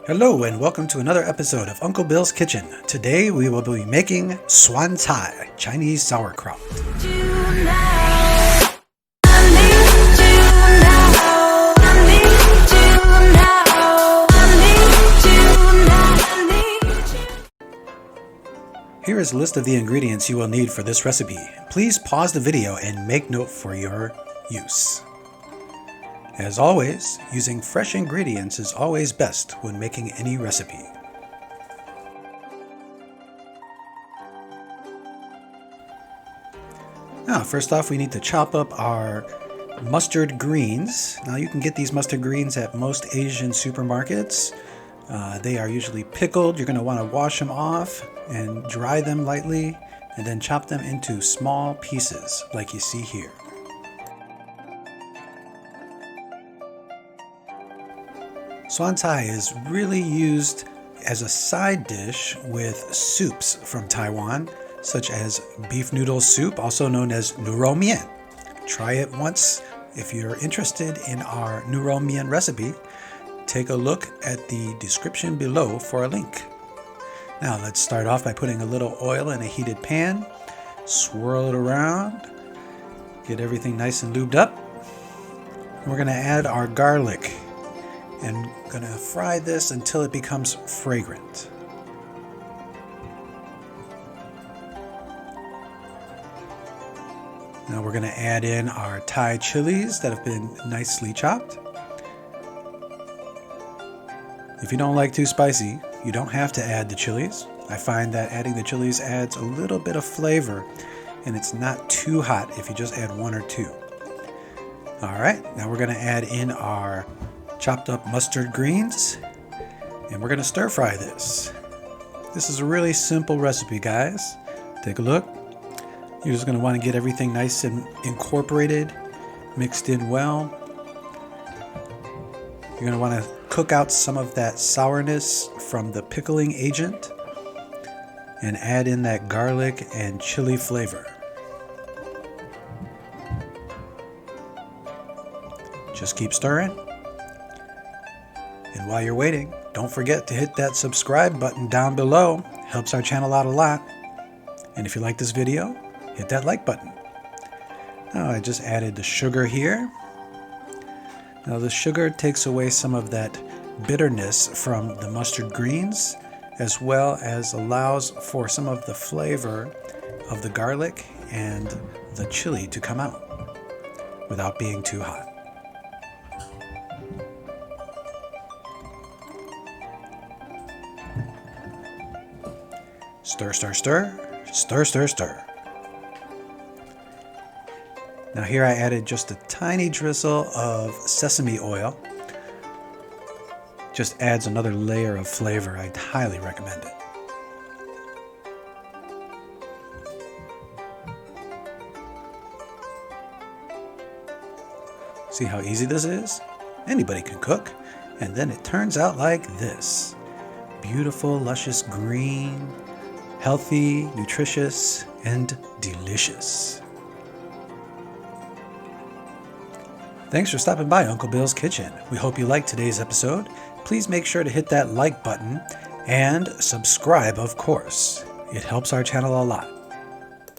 Hello and welcome to another episode of Uncle Bill's Kitchen. Today we will be making Suan Cai, Chinese sauerkraut. Here is a list of the ingredients you will need for this recipe. Please pause the video and make note for your use. As always, using fresh ingredients is always best when making any recipe. Now, first off, we need to chop up our mustard greens. Now, you can get these mustard greens at most Asian supermarkets. They are usually pickled. You're going to want to wash them off and dry them lightly, and then chop them into small pieces like you see here. Suan Cai is really used as a side dish with soups from Taiwan, such as beef noodle soup, also known as noodle mian. Try it once. If you're interested in our noodle mian recipe, take a look at the description below for a link. Now let's start off by putting a little oil in a heated pan, swirl it around, get everything nice and lubed up. We're going to add our garlic and going to fry this until it becomes fragrant. Now we're going to add in our Thai chilies that have been nicely chopped. If you don't like too spicy, you don't have to add the chilies. I find that adding the chilies adds a little bit of flavor, and it's not too hot if you just add one or two. All right, now we're going to add in our chopped up mustard greens, and we're going to stir fry this. This is a really simple recipe, guys. Take a look. You're just going to want to get everything nice and incorporated, mixed in well. You're going to want to cook out some of that sourness from the pickling agent and add in that garlic and chili flavor. Just keep stirring. And while you're waiting, don't forget to hit that subscribe button down below. Helps our channel out a lot. And if you like this video, hit that like button. Now I just added the sugar here. Now the sugar takes away some of that bitterness from the mustard greens, as well as allows for some of the flavor of the garlic and the chili to come out without being too hot. Stir, stir, stir, stir, stir, stir. Now here I added just a tiny drizzle of sesame oil. Just adds another layer of flavor. I'd highly recommend it. See how easy this is? Anybody can cook. And then it turns out like this. Beautiful, luscious green, healthy, nutritious, and delicious. Thanks for stopping by Uncle Bill's Kitchen. We hope you liked today's episode. Please make sure to hit that like button and subscribe, of course. It helps our channel a lot.